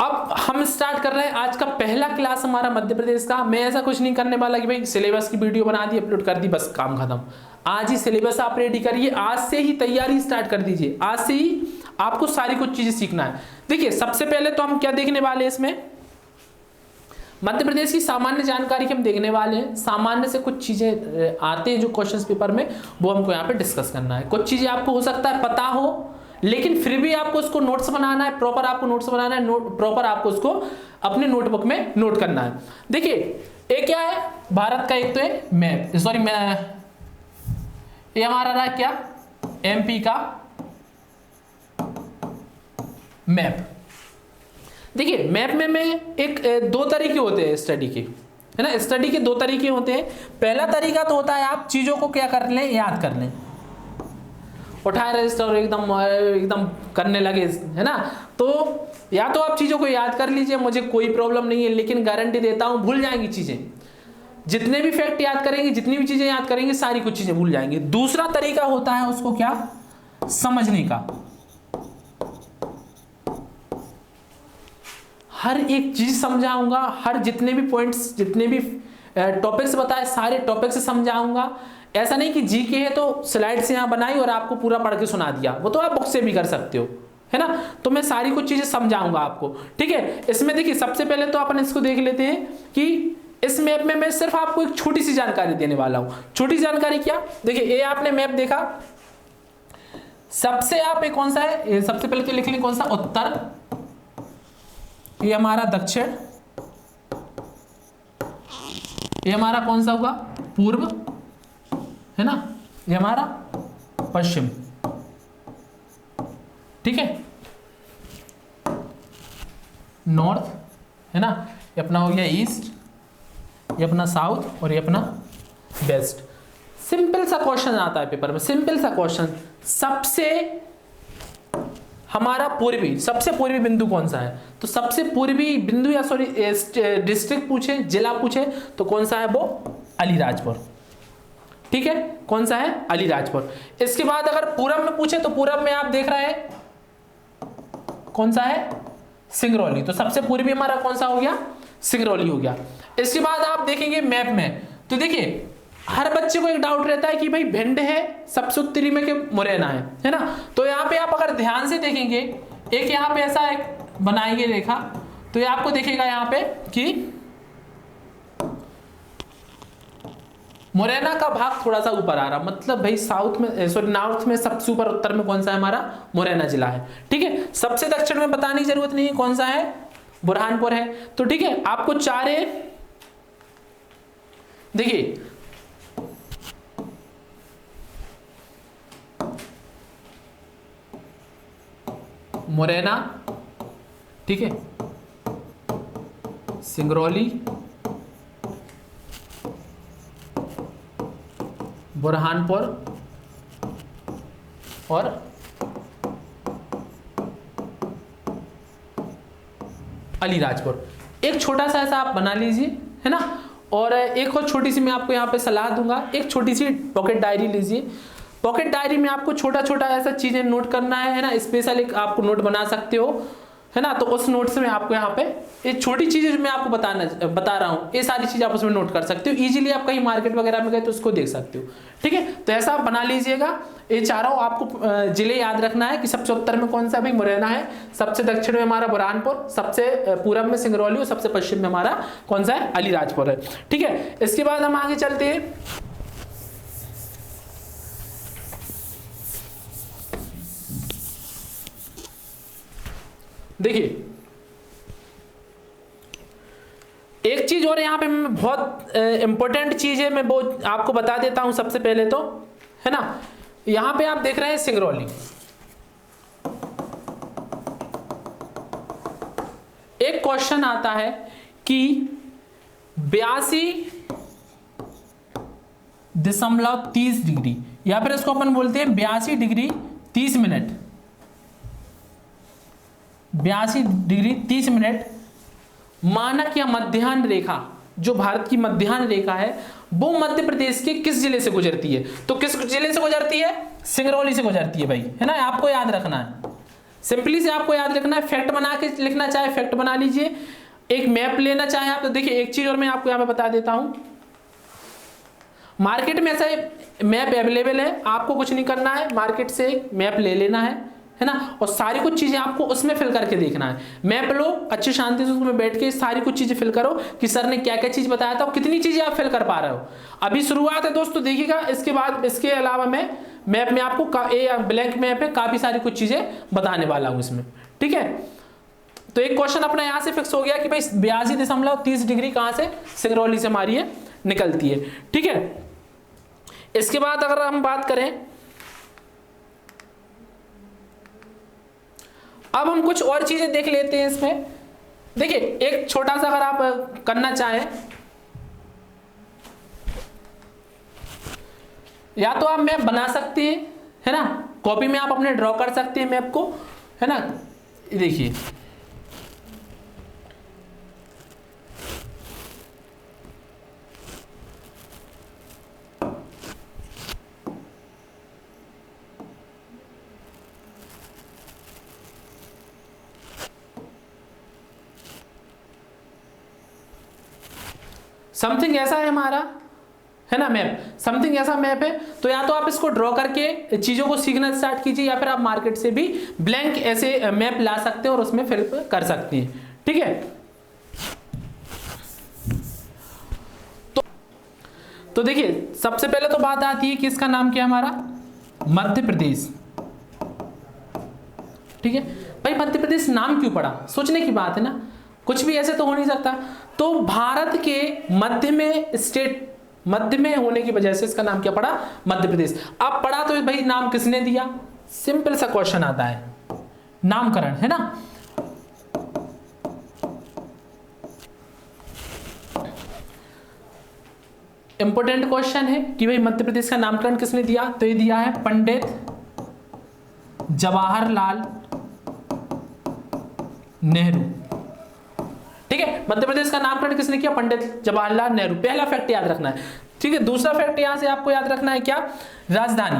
Speaker 1: अब हम स्टार्ट कर रहे हैं आज का पहला क्लास हमारा मध्य प्रदेश का। मैं ऐसा कुछ नहीं करने वाला कि भाई सिलेबस की वीडियो बना दी, अपलोड कर दी, बस काम खत्म। आज ही सिलेबस आप रेडी करिए, आज से ही तैयारी स्टार्ट कर दीजिए, आज से ही आपको सारी कुछ चीजें सीखना है। देखिए सबसे पहले तो हम क्या देखने वाले हैं इसमें, मध्य प्रदेश की सामान्य जानकारी के हम देखने वाले हैं। सामान्य से कुछ चीजें आते हैं जो क्वेश्चन पेपर में, वो हमको यहाँ पे डिस्कस करना है। कुछ चीजें आपको हो सकता है पता हो, लेकिन फिर भी आपको उसको नोट्स बनाना है, प्रॉपर आपको नोट्स बनाना है, प्रॉपर आपको उसको अपने नोटबुक में नोट करना है। देखिए एक क्या है भारत का, एक तो है मैप, सॉरी ये हमारा रहा क्या, एमपी का मैप। देखिए मैप में एक दो तरीके होते हैं स्टडी के, है ना। स्टडी के दो तरीके होते हैं। पहला तरीका तो होता है आप चीजों को क्या कर लें, याद कर लें, उठाए रजिस्टर एकदम करने लगे, है ना। तो या तो आप चीजों को याद कर लीजिए, मुझे कोई प्रॉब्लम नहीं है, लेकिन गारंटी देता हूं भूल जाएंगी चीजें। जितने भी फैक्ट याद करेंगे, जितनी भी चीजें याद करेंगे, सारी कुछ चीजें भूल जाएंगे। दूसरा तरीका होता है उसको क्या, समझने का। हर एक चीज समझाऊंगा, हर जितने भी पॉइंट्स, जितने भी टॉपिक्स बताए, सारे टॉपिक्स समझाऊंगा। ऐसा नहीं कि जीके है तो स्लाइड से यहां बनाई और आपको पूरा पढ़ के सुना दिया, वो तो आप बुक से भी कर सकते हो, है ना। तो मैं सारी कुछ चीजें समझाऊंगा आपको, ठीक है। इसमें देखिए सबसे पहले तो अपन इसको देख लेते हैं कि इस मैप में मैं सिर्फ आपको एक छोटी सी जानकारी देने वाला हूं। छोटी जानकारी क्या, देखिए ये आपने मैप देखा, सबसे आप एक कौन सा है, ये सबसे पहले तो लिख लें कौन सा, उत्तर, ये हमारा दक्षिण, ये हमारा कौन सा होगा, पूर्व, है ना, ये हमारा पश्चिम, ठीक है, नॉर्थ, है ना, ये अपना हो गया ईस्ट, ये अपना साउथ, और ये अपना वेस्ट। सिंपल सा क्वेश्चन आता है पेपर में, सिंपल सा क्वेश्चन, सबसे हमारा पूर्वी, सबसे पूर्वी बिंदु कौन सा है, तो सबसे पूर्वी बिंदु या सॉरी डिस्ट्रिक्ट पूछे, जिला पूछे, तो कौन सा है वो, अलीराजपुर, ठीक है, कौन सा है, अलीराजपुर। इसके बाद अगर पूरब में पूछे तो पूरब में आप देख रहे हैं कौन सा है, सिंगरौली, तो सबसे पूर्वी हमारा कौन सा हो गया, सिंगरौली हो गया। इसके बाद आप देखेंगे मैप में, तो देखिए हर बच्चे को एक डाउट रहता है कि भाई भिंड है सबसे उत्तरी में कि मुरैना है ना। तो यहाँ पे आप अगर ध्यान से देखेंगे, एक यहाँ पे ऐसा एक बनाएंगे रेखा, तो ये आपको दिखेगा यहाँ पे कि मुरैना का भाग थोड़ा सा ऊपर आ रहा, मतलब भाई साउथ में, सॉरी नॉर्थ में सबसे ऊपर, उत्तर में कौन सा है हमारा, मुरैना जिला है, ठीक है। सबसे दक्षिण में बताने की जरूरत नहीं है कौन सा है, बुरहानपुर है। तो ठीक है, आपको चारे, देखिए मुरैना, ठीक है, सिंगरौली, बुरहानपुर और अलीराजपुर। एक छोटा सा ऐसा आप बना लीजिए, है ना। और एक और छोटी सी मैं आपको यहाँ पे सलाह दूंगा, एक छोटी सी पॉकेट डायरी लीजिए। पॉकेट डायरी में आपको छोटा छोटा ऐसा चीजें नोट करना है ना, स्पेशल एक आपको नोट बना सकते हो, है ना। तो उस नोट से मैं आपको यहाँ पे ये छोटी चीजें जो मैं आपको बता रहा हूँ, ये सारी चीजें आप उसमें नोट कर सकते हो। इजीली आप कहीं मार्केट वगैरह में गए तो उसको देख सकते हो, ठीक है। तो ऐसा आप बना लीजिएगा। ये चारों आपको जिले याद रखना है कि सबसे उत्तर में कौन सा, भाई मुरैना है, सबसे दक्षिण में हमारा बुरहानपुर, सबसे पूरब में सिंगरौली और सबसे पश्चिम में हमारा कौन सा है, अलीराजपुर है, ठीक है। इसके बाद हम आगे चलते हैं। देखिए एक चीज और यहाँ पे मैं बहुत इंपॉर्टेंट चीज है, मैं वो आपको बता देता हूं सबसे पहले तो, है ना। यहाँ पे आप देख रहे हैं सिंगरौली, एक क्वेश्चन आता है कि 82.30 डिग्री, या फिर इसको अपन बोलते हैं 82 डिग्री 30 मिनट, 82 डिग्री 30 मिनट मानक या मध्याह्न रेखा, जो भारत की मध्याह्न रेखा है, वो मध्य प्रदेश के किस जिले से गुजरती है। तो किस जिले से गुजरती है, सिंगरौली से गुजरती है भाई, है ना। आपको याद रखना है, सिंपली से आपको याद रखना है। फैक्ट बना के लिखना चाहे फैक्ट बना लीजिए, एक मैप लेना चाहे आप। तो देखिए एक चीज और मैं आपको यहाँ पे बता देता हूं, मार्केट में ऐसा मैप अवेलेबल है, आपको कुछ नहीं करना है, मार्केट से मैप ले लेना है है ना, और सारी कुछ चीजें आपको उसमें फिल करके देखना है। मैप लो, अच्छी शांति से उसमें बैठ के सारी कुछ चीजें फिल करो कि सर ने क्या क्या चीज बताया था और कितनी चीजें आप फिल कर पा रहे हो। अभी शुरुआत है दोस्तों, देखिएगा। इसके बाद इसके अलावा मैं मैप में आपको ब्लैंक मैप है, काफी सारी कुछ चीजें बताने वाला हूं इसमें, ठीक है। तो एक क्वेश्चन अपना यहां से फिक्स हो गया कि भाई 82.30 डिग्री कहां से, सिंगरौली से हमारी ये निकलती है, ठीक है। इसके बाद अगर हम बात करें, अब हम कुछ और चीजें देख लेते हैं इसमें। देखिए एक छोटा सा अगर आप करना चाहें, या तो आप मैप बना सकते हैं, है ना, कॉपी में आप अपने ड्रॉ कर सकते हैं मैप को, है ना। देखिए समथिंग ऐसा है हमारा, है ना, मैप, समथिंग ऐसा मैप है। तो या तो आप इसको ड्रॉ करके चीजों को सीखना स्टार्ट कीजिए, या फिर आप मार्केट से भी ब्लैंक ऐसे मैप ला सकते हैं और उसमें फिल कर सकते हैं, ठीक है। तो देखिए सबसे पहले तो बात आती है कि इसका नाम क्या है हमारा, मध्य प्रदेश, ठीक है। भाई मध्य प्रदेश नाम क्यों पड़ा, सोचने की बात है ना, कुछ भी ऐसे तो हो नहीं सकता। तो भारत के मध्य में स्टेट, मध्य में होने की वजह से इसका नाम क्या पड़ा, मध्य प्रदेश। अब पड़ा तो भाई नाम किसने दिया, सिंपल सा क्वेश्चन आता है, नामकरण, है ना। इंपॉर्टेंट क्वेश्चन है कि भाई मध्य प्रदेश का नामकरण किसने दिया, तो ये दिया है पंडित जवाहरलाल नेहरू, ठीक है। मध्य प्रदेश का नामकरण किसने किया, पंडित जवाहरलाल नेहरू। पहला फैक्ट याद रखना है, ठीक है। दूसरा फैक्ट यहां से आपको याद रखना है क्या, राजधानी।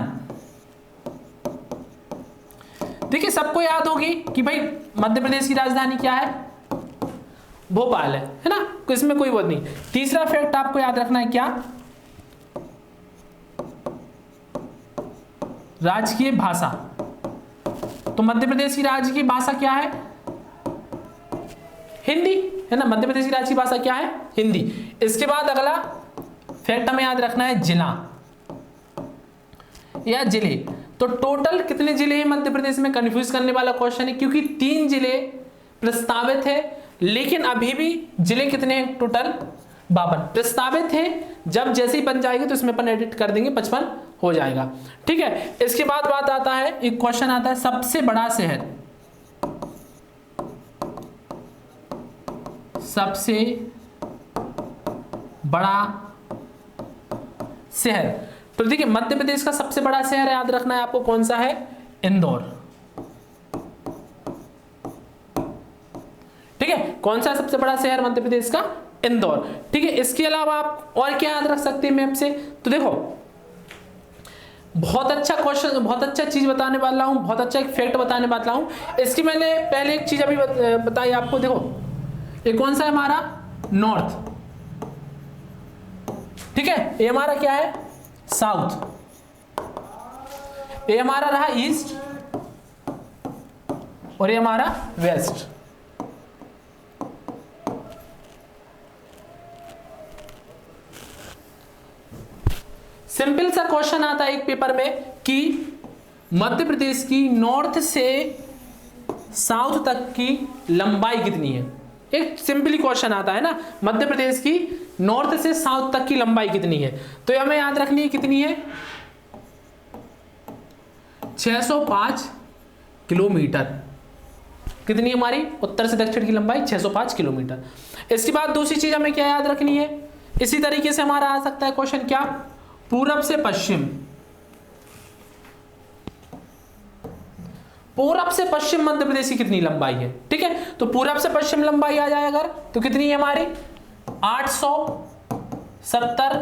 Speaker 1: देखिए सबको याद होगी कि भाई मध्य प्रदेश की राजधानी क्या है, भोपाल है ना, इसमें कोई बात नहीं। तीसरा फैक्ट आपको याद रखना है क्या, राजकीय भाषा। तो मध्य प्रदेश की राज्य की भाषा क्या है, हिंदी, है ना। मध्य प्रदेश की राज्य की भाषा क्या है, हिंदी। इसके बाद अगला फैक्ट हमें याद रखना है जिला या जिले। तो टोटल कितने जिले हैं मध्य प्रदेश में, कंफ्यूज करने वाला क्वेश्चन है, क्योंकि 3 जिले प्रस्तावित है, लेकिन अभी भी जिले कितने हैं, टोटल 52 प्रस्तावित है। जब जैसे ही बन जाएगी तो इसमें अपन एडिट कर देंगे, 55 हो जाएगा, ठीक है। इसके बाद बात आता है, एक क्वेश्चन आता है, सबसे बड़ा शहर, सबसे बड़ा शहर। तो देखिए मध्य प्रदेश का सबसे बड़ा शहर याद रखना है आपको, कौन सा है, इंदौर, ठीक है। कौन सा सबसे बड़ा शहर मध्य प्रदेश का, इंदौर, ठीक है। इसके अलावा आप और क्या याद रख सकते हैं मैप से, तो देखो बहुत अच्छा क्वेश्चन, बहुत अच्छा चीज बताने वाला हूं, बहुत अच्छा एक फैक्ट बताने वाला हूं। इसकी मैंने पहले एक चीज अभी बताई आपको, देखो ये कौन सा है हमारा, नॉर्थ, ठीक है। ये हमारा क्या है, साउथ। ये हमारा रहा ईस्ट और ये हमारा वेस्ट। सिंपल सा क्वेश्चन आता है एक पेपर में कि मध्य प्रदेश की नॉर्थ से साउथ तक की लंबाई कितनी है। एक सिंपली क्वेश्चन आता है ना, मध्य प्रदेश की नॉर्थ से साउथ तक की लंबाई कितनी है। तो ये हमें याद रखनी है, कितनी है, 605 किलोमीटर। कितनी हमारी उत्तर से दक्षिण की लंबाई, 605 किलोमीटर। इसके बाद दूसरी चीज हमें क्या याद रखनी है, इसी तरीके से हमारा आ सकता है क्वेश्चन, क्या, पूरब से पश्चिम, पूरब से पश्चिम मध्य प्रदेश की कितनी लंबाई है, ठीक है। तो पूरब से पश्चिम लंबाई आ जाए अगर, तो कितनी है हमारी, 870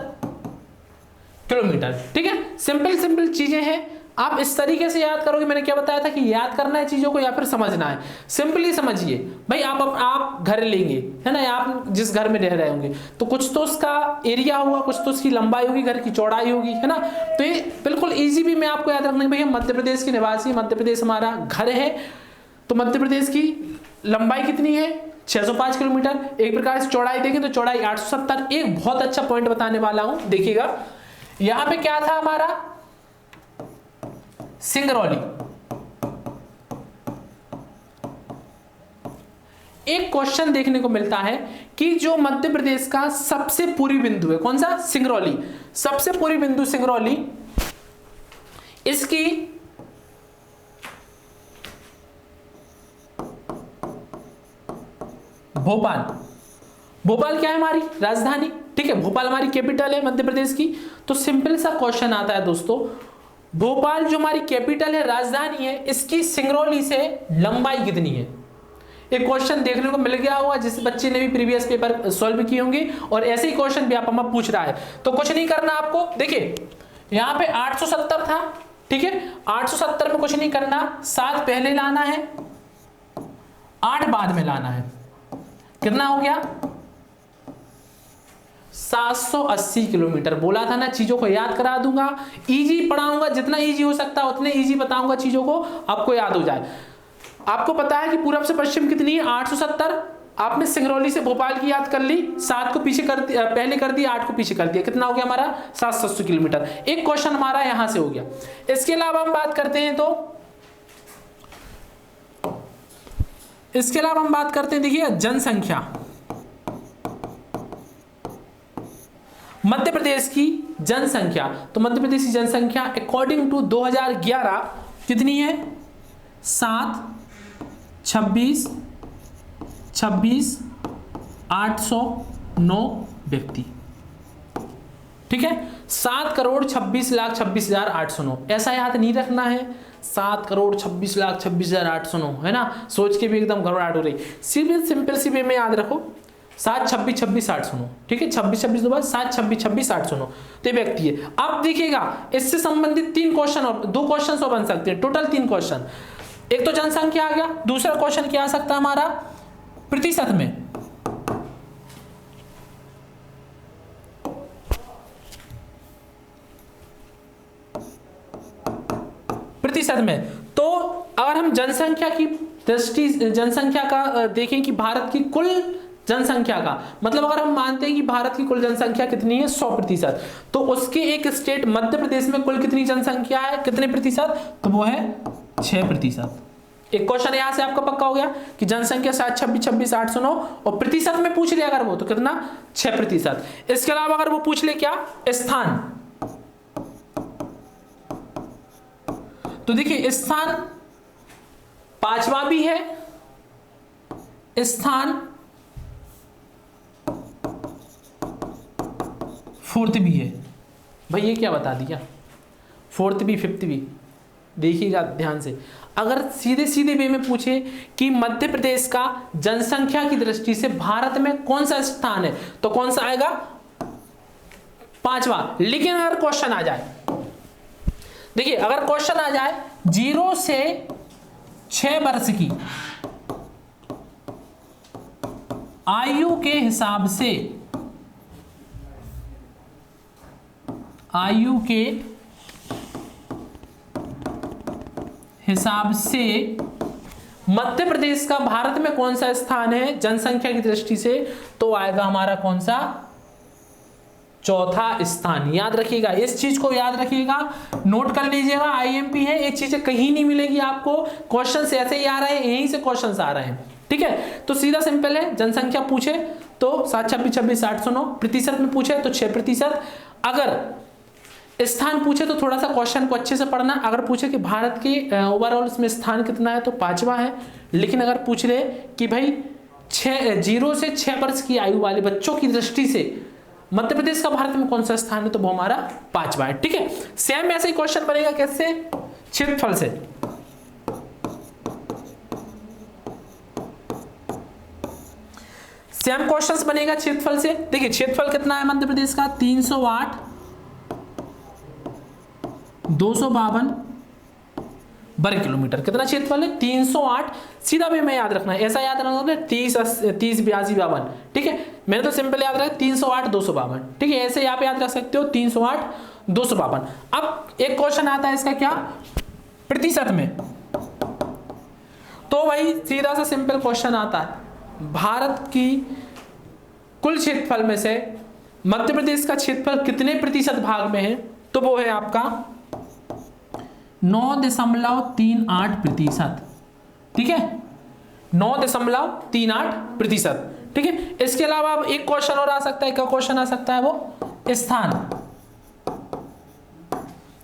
Speaker 1: किलोमीटर, ठीक है। सिंपल सिंपल चीजें हैं, आप इस तरीके से याद करोगे, मैंने क्या बताया था कि याद करना है चीजों को या फिर समझना है। सिंपली समझिए भाई, आप घर लेंगे है ना, आप जिस घर में रह रहे होंगे तो कुछ तो उसका एरिया होगा, कुछ तो उसकी लंबाई होगी, घर की चौड़ाई होगी, है ना। तो ये बिल्कुल इजी भी मैं आपको याद रखना है, भैया मध्य प्रदेश के निवासी, मध्य प्रदेश हमारा घर है, तो मध्य प्रदेश की लंबाई कितनी है 605 किलोमीटर। एक प्रकार से चौड़ाई देखें तो चौड़ाई 870। एक बहुत अच्छा पॉइंट बताने वाला हूं, देखिएगा यहां पे क्या था हमारा सिंगरौली। एक क्वेश्चन देखने को मिलता है कि जो मध्य प्रदेश का सबसे पूर्वी बिंदु है, कौन सा, सिंगरौली, सबसे पूर्वी बिंदु सिंगरौली, इसकी भोपाल क्या है हमारी राजधानी, ठीक है, भोपाल हमारी कैपिटल है मध्य प्रदेश की। तो सिंपल सा क्वेश्चन आता है दोस्तों, भोपाल जो हमारी कैपिटल है, राजधानी है, इसकी सिंगरौली से लंबाई कितनी है। एक क्वेश्चन देखने को मिल गया होगा जिस बच्चे ने भी प्रीवियस पेपर सॉल्व किए होंगे, और ऐसे ही क्वेश्चन भी आप हमें पूछ रहा है। तो कुछ नहीं करना आपको, देखिए यहां पे 870 था, ठीक है, 870 में कुछ नहीं करना, 7 पहले लाना है, 8 बाद में लाना है, कितना हो गया 780 किलोमीटर। बोला था ना चीजों को याद करा दूंगा, इजी पढ़ाऊंगा, जितना इजी हो सकता है उतने इजी बताऊंगा चीजों को, आपको याद हो जाए। आपको पता है कि पूरब से पश्चिम कितनी है 870, आपने सिंगरौली से भोपाल की याद कर ली, 7 को पीछे कर दिया, पहले कर दिया, 8 को पीछे कर दिया, कितना हो गया हमारा 780 किलोमीटर। एक क्वेश्चन हमारा यहां से हो गया। इसके अलावा हम बात करते हैं, तो इसके अलावा हम बात करते हैं, देखिए जनसंख्या, मध्य प्रदेश की जनसंख्या। तो मध्य प्रदेश की जनसंख्या अकॉर्डिंग टू 2011 कितनी है 7, 26, 809 व्यक्ति, ठीक है, 7,26,26,809। ऐसा याद नहीं रखना है 7,26,26,809, है ना, सोच के भी एकदम घबराहट हो रही। सिंपल सी वे में याद रखो 7,26,26,809, ठीक है, 26 के बाद 7,26,26,809, तो व्यक्ति है। अब देखिएगा इससे संबंधित 3 क्वेश्चन और 2 क्वेश्चन और बन सकते हैं, टोटल 3 क्वेश्चन। एक तो जनसंख्या आ गया, दूसरा क्वेश्चन क्या आ सकता है हमारा प्रतिशत में, प्रतिशत में। तो अगर हम जनसंख्या की दृष्टि, जनसंख्या का देखें कि भारत की कुल जनसंख्या का मतलब, अगर हम मानते हैं कि भारत की कुल जनसंख्या कितनी है 100%, तो उसके एक स्टेट मध्य प्रदेश में कुल कितनी जनसंख्या है, कितने प्रतिशत, तो वो है 6%। एक क्वेश्चन यहां से आपका पक्का हो गया कि जनसंख्या 7,26,26,809, और प्रतिशत में पूछ लिया अगर वो, तो कितना 6%। इसके अलावा अगर वो पूछ ले क्या स्थान, तो देखिए स्थान 5वां भी है, स्थान 4th भी है। भाई ये क्या बता दिया, 4th भी 5th भी, देखिएगा ध्यान से। अगर सीधे सीधे वे में पूछे कि मध्य प्रदेश का जनसंख्या की दृष्टि से भारत में कौन सा स्थान है, तो कौन सा आएगा 5वां। लेकिन अगर क्वेश्चन आ जाए, देखिए अगर क्वेश्चन आ जाए 0 से 6 वर्ष की आयु के हिसाब से, आयु के हिसाब से मध्य प्रदेश का भारत में कौन सा स्थान है जनसंख्या की दृष्टि से, तो आएगा हमारा कौन सा 4था स्थान। याद रखिएगा, इस चीज को याद रखिएगा, नोट कर लीजिएगा, आईएमपी है, एक चीज कहीं नहीं मिलेगी आपको, क्वेश्चन से ऐसे ही आ रहे हैं, यहीं से क्वेश्चन आ रहे हैं, ठीक है। तो सीधा सिंपल है, जनसंख्या पूछे तो 7,26,26,809, प्रतिशत में पूछे तो 6%, अगर स्थान पूछे तो थोड़ा सा क्वेश्चन को अच्छे से पढ़ना। अगर पूछे कि भारत के ओवरऑल इसमें स्थान कितना है, तो 5वां है। लेकिन अगर पूछ ले कि भाई 0 से 6 वर्ष की आयु वाले बच्चों की दृष्टि से मध्य प्रदेश का भारत में कौन सा स्थान है, तो वो हमारा 5वां है, ठीक है। सेम ऐसे ही क्वेश्चन बनेगा, कैसे, क्षेत्रफल से। सेम क्वेश्चंस बनेगा क्षेत्रफल से। देखिए क्षेत्रफल कितना है मध्य प्रदेश का 308, 252, वर्ग किलोमीटर। कितना क्षेत्रफल है? 308। सीधा भी मैं याद रखना है, ऐसा याद रखना है 30 82 52। ठीक है, मैंने तो सिंपल याद रखा 308 252। ठीक है, ऐसे आप याद रख सकते हो 308 252। अब एक क्वेश्चन आता है इसका क्या, प्रतिशत में। तो भाई सीधा सा सिंपल क्वेश्चन आता है, भारत की कुल क्षेत्रफल में से मध्य प्रदेश का क्षेत्रफल कितने प्रतिशत भाग में है? तो वो है आपका 9.38%। ठीक है, 9.38%। ठीक है, इसके अलावा अब एक क्वेश्चन और आ सकता है। क्या क्वेश्चन आ सकता है? वो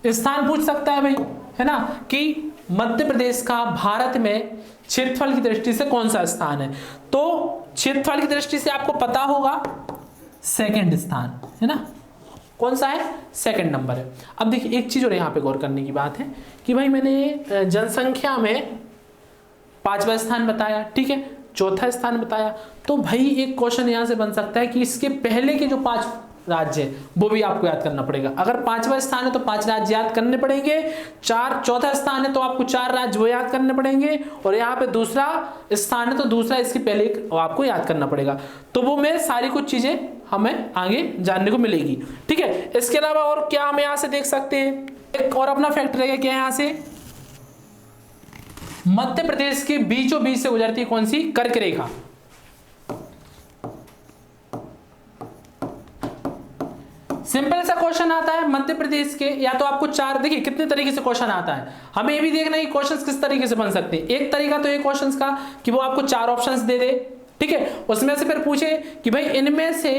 Speaker 1: स्थान पूछ सकता है भाई, है ना, कि मध्य प्रदेश का भारत में क्षेत्रफल की दृष्टि से कौन सा स्थान है? तो क्षेत्रफल की दृष्टि से आपको पता होगा सेकंड स्थान, है ना। कौन सा है? सेकंड नंबर है। अब देखिए एक चीज और यहाँ पे गौर करने की बात है कि भाई मैंने जनसंख्या में 5वां स्थान बताया, ठीक है, चौथा स्थान बताया। तो भाई एक क्वेश्चन यहाँ से बन सकता है कि इसके पहले के जो 5 राज्य है वो भी आपको याद करना पड़ेगा। अगर 5वां स्थान है तो 5 राज्य याद करने पड़ेंगे। चौथा स्थान है तो आपको 4 राज्य वो याद करने पड़ेंगे। और यहाँ पे दूसरा स्थान है तो दूसरा इसके पहले आपको याद करना पड़ेगा। तो वो में सारी कुछ चीजें हमें आगे जानने को मिलेगी। ठीक है, इसके अलावा और क्या हम यहाँ से देख सकते हैं? एक और अपना फैक्ट रहेगा क्या यहाँ से, मध्य प्रदेश के बीचों बीच से गुजरती है कौन सी? कर्क रेखा। सिंपल सा क्वेश्चन आता है मध्य प्रदेश के, या तो आपको 4, देखिए कितने तरीके से क्वेश्चन आता है, हमें ये भी देखना है कि क्वेश्चंस किस तरीके से बन सकते हैं। एक तरीका तो ये क्वेश्चंस का कि वो आपको 4 ऑप्शंस दे दे, ठीक है, उसमें से फिर पूछे कि भाई इनमें से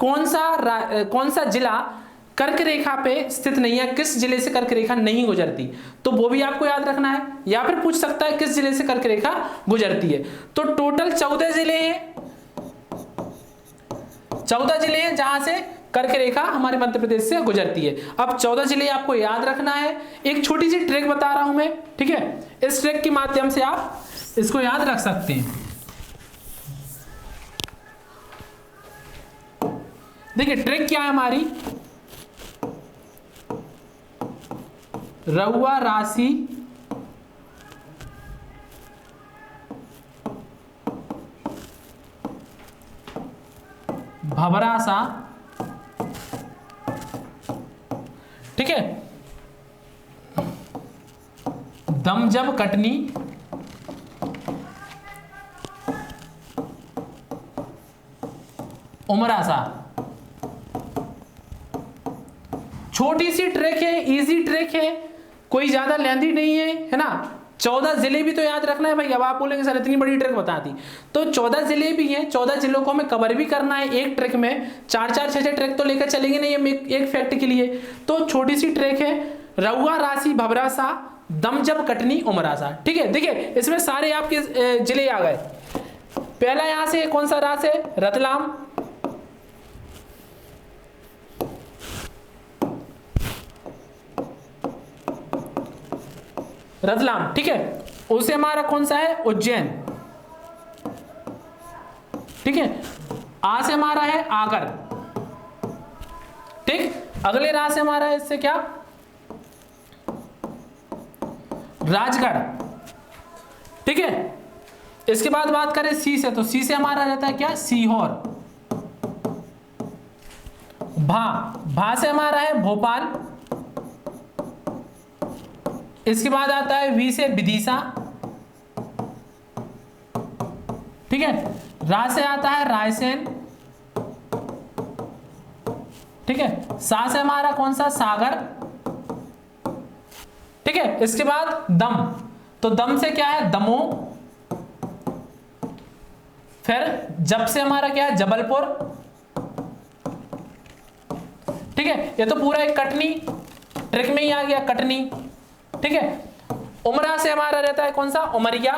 Speaker 1: कौन सा जिला कर्क रेखा पे स्थित नहीं है, किस जिले से कर्क रेखा नहीं गुजरती, तो वो भी आपको याद रखना है। या फिर पूछ सकता है किस जिले से कर्क रेखा गुजरती है। तो टोटल 14 जिले हैं, 14 जिले हैं जहां से कर्क रेखा हमारे मध्य प्रदेश से गुजरती है। अब 14 जिले आपको याद रखना है। एक छोटी सी ट्रिक बता रहा हूं मैं, ठीक है, इस ट्रिक के माध्यम से आप इसको याद रख सकते हैं। देखिए ट्रिक क्या है हमारी, रउआ राशि भवरासा, ठीक है, दमजब कटनी, उमरासा। छोटी सी ट्रिक है, इजी ट्रिक है, कोई ज्यादा लेंथी नहीं है ना। 14 जिले भी तो याद रखना है भाई। अब आप बोलेंगे सर इतनी बड़ी ट्रिक बता दी, तो 14 जिले भी हैं, 14 जिलों को हमें कवर भी करना है एक ट्रिक में। 4-4 6-6 ट्रिक तो लेकर चलेंगे नहीं हम एक फैक्ट के लिए। तो छोटी सी ट्रिक है, रउआ राशि भवरासा दमजब कटनी उमरासा। ठीक है, देखिए इसमें सारे आपके जिले आ गए। पहला यहां से कौन सा रास है? रतलाम, रतलाम, ठीक है। उसे हमारा कौन सा है? उज्जैन, ठीक है। आ से हमारा है आगर, ठीक। अगले रा से हमारा है इससे क्या? राजगढ़, ठीक है। इसके बाद बात करें सी से, तो सी से हमारा रहता है क्या? सीहोर। भा से हमारा है भोपाल। इसके बाद आता है वी से विदिशा, ठीक है। रा से आता है रायसेन, ठीक है। सा से हमारा कौन सा? सागर, ठीक है। इसके बाद दम, तो दम से क्या है? दमोह। फिर जब से हमारा क्या है? जबलपुर, ठीक है। ये तो पूरा एक कटनी ट्रिक में ही आ गया, कटनी, ठीक है। उमरा से हमारा रहता है कौन सा? उमरिया।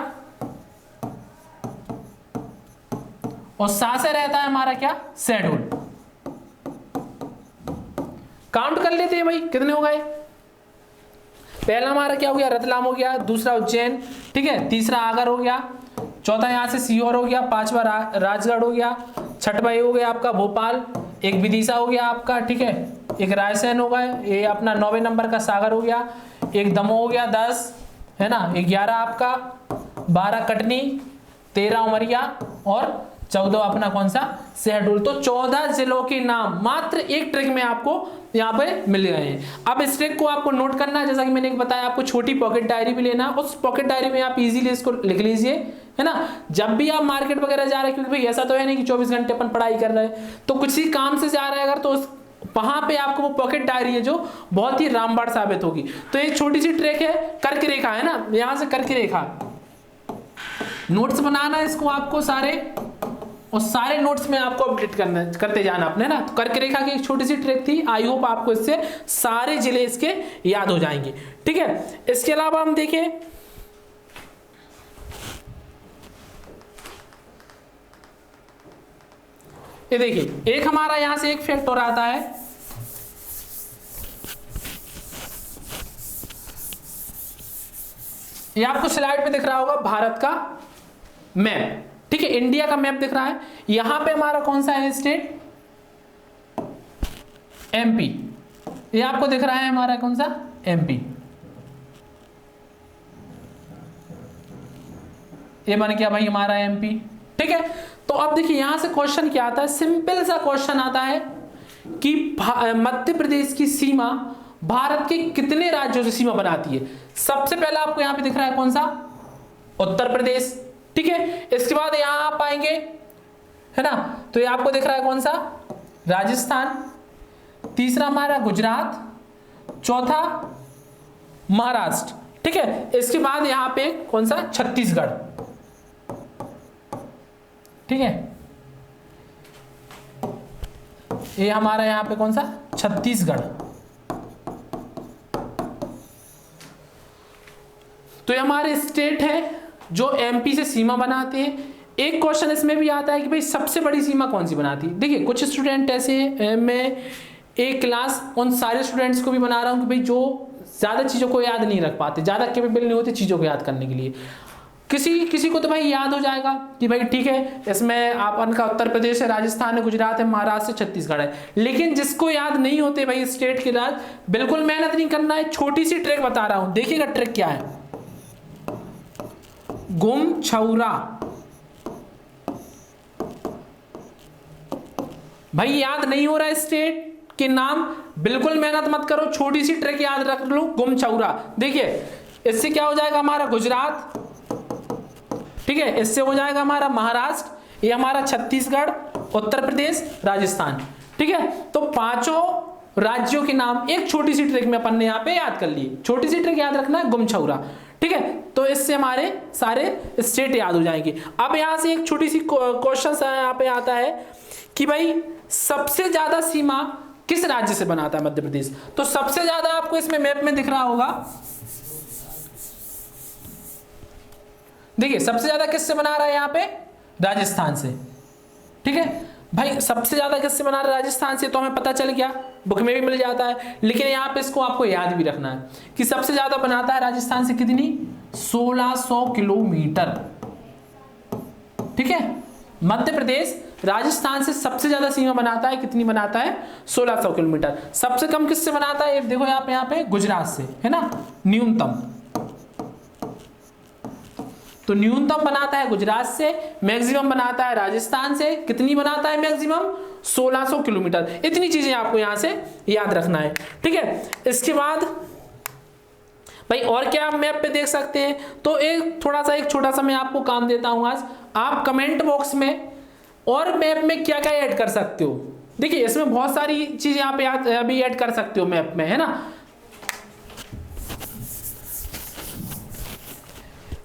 Speaker 1: और सा से रहता है हमारा क्या? शहडोल। काउंट कर लेते हैं भाई कितने हो गए। पहला हमारा क्या हो गया? रतलाम हो गया, दूसरा उज्जैन, ठीक है, तीसरा आगर हो गया, चौथा यहां से सीहोर हो गया, पांचवा राजगढ़ हो गया, छठवा ये हो गया आपका भोपाल, एक विदिशा हो गया आपका, ठीक है, एक रायसेन हो गया, ये अपना 9वें नंबर का सागर हो गया, एक दमोह हो गया 10, है ना, 11 आपका, 12 कटनी, 13 उमरिया और 14 अपना कौन सा, शहडोल। तो 14 जिलों के नाम मात्र एक ट्रिक में आपको यहाँ पे मिल गए हैं। अब इस ट्रिक को आपको नोट करना है, जैसा कि मैंने बताया आपको छोटी पॉकेट डायरी भी लेना, उस पॉकेट डायरी में आप इजीली इसको लिख लीजिए, है ना। जब भी आप मार्केट वगैरह जा रहे हैं, क्योंकि भाई ऐसा तो है नहीं कि 24 घंटे अपन पढ़ाई कर रहे हैं, तो कुछ ही काम से जा रहे हैं अगर, तो वहां पे आपको वो पॉकेट डायरी है जो बहुत ही रामबाण साबित होगी। तो एक छोटी सी ट्रिक है, कर्क रेखा, है ना, यहां से कर्क रेखा नोट्स बनाना है इसको आपको सारे, और सारे नोट्स में आपको अपडेट करते जाना अपने ना। तो कर्क रेखा की एक छोटी सी ट्रिक थी, आई होप आपको इससे सारे जिले इसके याद हो जाएंगे, ठीक है। इसके अलावा हम देखें, ये देखिए एक हमारा यहां से एक फैक्ट और आता है, ये आपको स्लाइड पे दिख रहा होगा, भारत का मैप, ठीक है, इंडिया का मैप दिख रहा है। यहां पे हमारा कौन सा है स्टेट, एमपी, ये आपको दिख रहा है हमारा कौन सा, एमपी, ये बन गया भाई हमारा एमपी, ठीक है। तो अब देखिए यहां से क्वेश्चन क्या आता है, सिंपल सा क्वेश्चन आता है कि मध्य प्रदेश की सीमा भारत के कितने राज्यों से सीमा बनाती है। सबसे पहला आपको यहां पे दिख रहा है कौन सा, उत्तर प्रदेश, ठीक है। इसके बाद यहां आप आएंगे, है ना, तो ये आपको दिख रहा है कौन सा, राजस्थान, तीसरा हमारा गुजरात, चौथा महाराष्ट्र, ठीक है। इसके बाद यहां पे कौन सा, छत्तीसगढ़, ठीक है, ये हमारा यहां पे कौन सा, छत्तीसगढ़। तो ये हमारे स्टेट है जो एमपी से सीमा बनाते हैं। एक क्वेश्चन इसमें भी आता है कि भाई सबसे बड़ी सीमा कौन सी बनाती है। देखिए कुछ स्टूडेंट ऐसे हैं, मैं एक क्लास उन सारे स्टूडेंट्स को भी बना रहा हूं कि भाई जो ज्यादा चीजों को याद नहीं रख पाते, ज्यादा कैपेबल नहीं होते चीजों को याद करने के लिए। किसी को तो भाई याद हो जाएगा कि भाई ठीक है, इसमें अपन का उत्तर प्रदेश है, राजस्थान है, गुजरात है, महाराष्ट्र, छत्तीसगढ़ है। लेकिन जिसको याद नहीं होते भाई स्टेट के याद, बिल्कुल मेहनत नहीं करना है, छोटी सी ट्रिक बता रहा हूं, देखिएगा ट्रिक क्या है। गुम छौरा, भाई याद नहीं हो रहा है स्टेट के नाम, बिल्कुल मेहनत मत करो, छोटी सी ट्रिक याद रख लो, गुम छौरा। देखिए इससे क्या हो जाएगा हमारा गुजरात, ठीक है, इससे हो जाएगा हमारा महाराष्ट्र, ये हमारा छत्तीसगढ़, उत्तर प्रदेश, राजस्थान, ठीक है। तो पांचों राज्यों के नाम एक छोटी सी ट्रिक में अपन ने यहाँ पे याद कर लिए। छोटी सी ट्रिक याद रखना है, गुम छौरा, ठीक है। तो इससे हमारे सारे स्टेट याद हो जाएंगे। अब यहां से एक छोटी सी क्वेश्चन यहाँ पे आता है कि भाई सबसे ज्यादा सीमा किस राज्य से बनाता है मध्य प्रदेश। तो सबसे ज्यादा आपको इसमें मैप में दिख रहा होगा, देखिए सबसे ज्यादा किससे बना रहा है यहाँ पे, राजस्थान से, ठीक है। भाई सबसे ज्यादा किससे बना रहा है, राजस्थान से, तो हमें पता चल गया, बुक में भी मिल जाता है। लेकिन यहाँ पे इसको आपको याद भी रखना है कि सबसे ज्यादा बनाता है राजस्थान से कितनी, 1600 किलोमीटर, ठीक है। मध्य प्रदेश राजस्थान से सबसे ज्यादा सीमा बनाता है, कितनी बनाता है, 1600 किलोमीटर। सबसे कम किससे बनाता है, देखो यहाँ पे गुजरात से, है ना, न्यूनतम। तो न्यूनतम बनाता है गुजरात से, मैक्सिमम बनाता है राजस्थान से, कितनी बनाता है मैक्सिमम, 1600 किलोमीटर। इतनी चीजें आपको यहां से याद रखना है, ठीक है। इसके बाद भाई और क्या आप मैप पे देख सकते हैं, तो एक छोटा सा मैं आपको काम देता हूं आज, आप कमेंट बॉक्स में और मैप में क्या क्या ऐड कर सकते हो। देखिए इसमें बहुत सारी चीजें आप अभी ऐड कर सकते हो मैप में, है ना।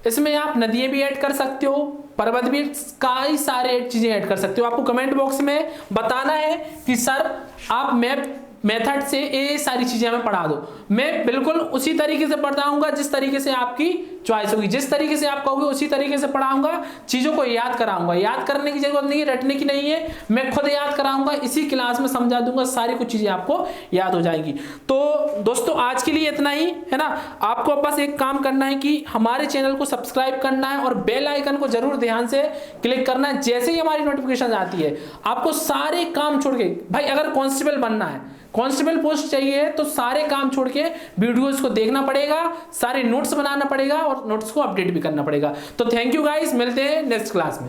Speaker 1: इसमें आप नदियां भी ऐड कर सकते हो, पर्वत भी, कई सारे चीजें ऐड कर सकते हो। आपको कमेंट बॉक्स में बताना है कि सर आप मैप मेथड से ये सारी चीजें हमें पढ़ा दो। मैं बिल्कुल उसी तरीके से पढ़ाऊंगा जिस तरीके से आपकी चॉइस होगी, जिस तरीके से आप कहोगे उसी तरीके से पढ़ाऊंगा, चीजों को याद कराऊंगा। याद करने की जरूरत नहीं है, रटने की नहीं है, मैं खुद याद कराऊंगा, इसी क्लास में समझा दूंगा, सारी कुछ चीजें आपको याद हो जाएंगी। तो दोस्तों आज के लिए इतना ही, है ना। आपको बस एक काम करना है कि हमारे चैनल को सब्सक्राइब करना है और बेल आइकन को जरूर ध्यान से क्लिक करना है। जैसे ही हमारी नोटिफिकेशन आती है आपको सारे काम छोड़ के, भाई अगर कांस्टेबल बनना है, कांस्टेबल पोस्ट चाहिए तो सारे काम छोड़ के वीडियोस को देखना पड़ेगा, सारे नोट्स बनाना पड़ेगा और नोट्स को अपडेट भी करना पड़ेगा। तो थैंक यू गाइस, मिलते हैं नेक्स्ट क्लास में।